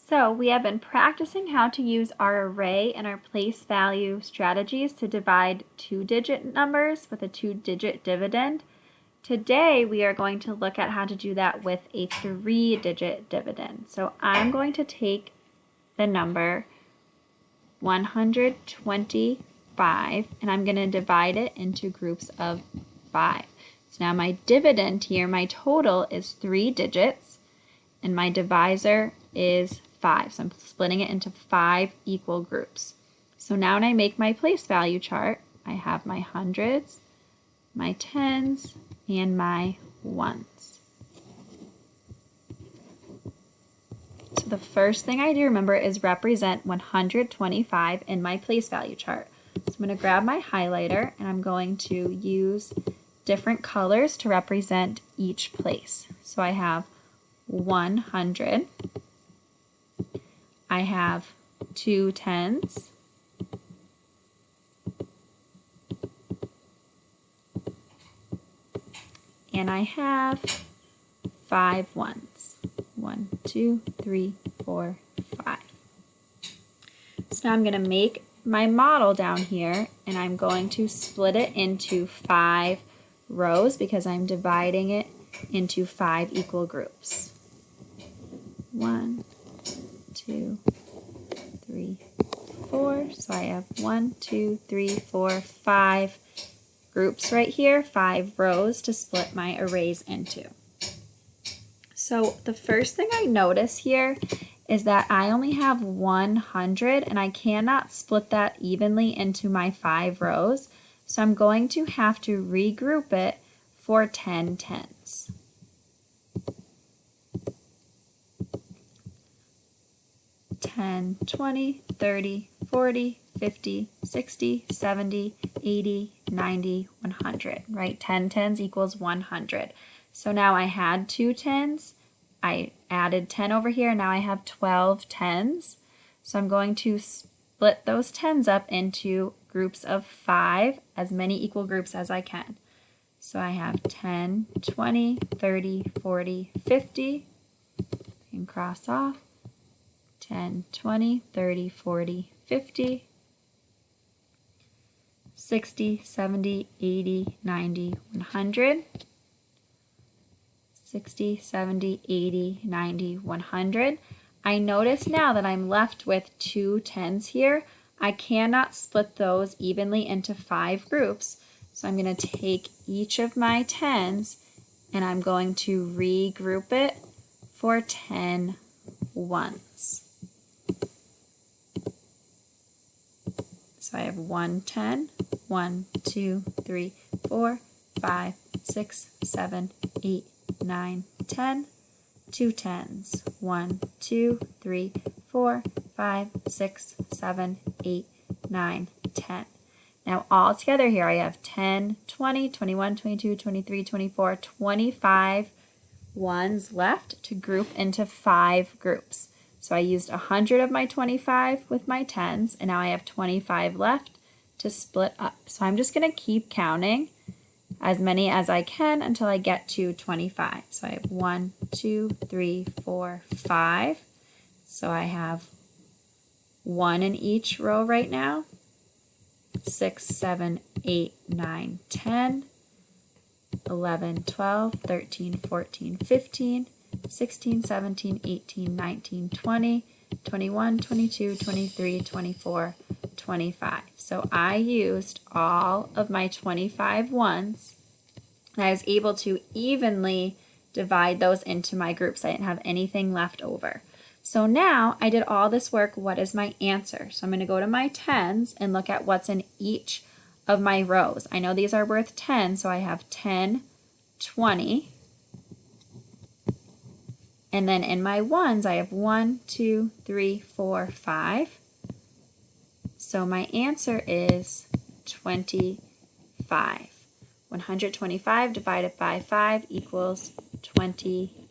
So we have been practicing how to use our array and our place value strategies to divide two-digit numbers with a two-digit dividend. Today we are going to look at how to do that with a three-digit dividend. So I'm going to take the number 125 and I'm going to divide it into groups of 5. So now my dividend here, my total is 3 digits and my divisor is 5. So I'm splitting it into 5 equal groups. So now when I make my place value chart, I have my hundreds, my tens, and my ones. So the first thing I do, remember, is represent 125 in my place value chart. So I'm going to grab my highlighter and I'm going to use different colors to represent each place. So I have 100, I have 2 tens, and I have 5 ones. 1, 2, 3, 4, 5. So now I'm going to make my model down here and I'm going to split it into 5 rows because I'm dividing it into 5 equal groups. 1, 2, 3, 4. So I have 1, 2, 3, 4, 5 groups right here, 5 rows to split my arrays into. So the first thing I notice here is that I only have 100 and I cannot split that evenly into my 5 rows. So I'm going to have to regroup it for 10 tens. 10, 20, 30, 40, 50, 60, 70, 80, 90, 100, right? 10 tens equals 100. So now I had 2 tens, I added 10 over here, now I have 12 tens. So I'm going to split those tens up into groups of 5, as many equal groups as I can. So I have 10, 20, 30, 40, 50, and cross off. 10, 20, 30, 40, 50, 60, 70, 80, 90, 100, 60, 70, 80, 90, 100. I notice now that I'm left with 2 tens here. I cannot split those evenly into 5 groups. So I'm going to take each of my tens and I'm going to regroup it for 10 ones. So I have 1 10, 1, 2, 3, 4, 5, 6, 7, 8, 9, 10, 2 tens, 1, 2, 3, 4, 5, 6, 7, 8, 9, 10. Now all together here I have 10, 20, 21, 22, 23, 24, 25 ones left to group into 5 groups. So I used 100 of my 25 with my tens, and now I have 25 left to split up. So I'm just going to keep counting as many as I can until I get to 25. So I have 1, 2, 3, 4, 5. So I have 1 in each row right now. 6, 7, 8, 9, 10, 11, 12, 13, 14, 15, 16, 17, 18, 19, 20, 21, 22, 23, 24, 25. So I used all of my 25 ones and I was able to evenly divide those into my groups. I didn't have anything left over. So now I did all this work. What is my answer? So I'm going to go to my tens and look at what's in each of my rows. I know these are worth 10, so I have 10, 20. And then in my ones, I have 1, 2, 3, 4, 5. So my answer is 25. 125 divided by 5 equals 25.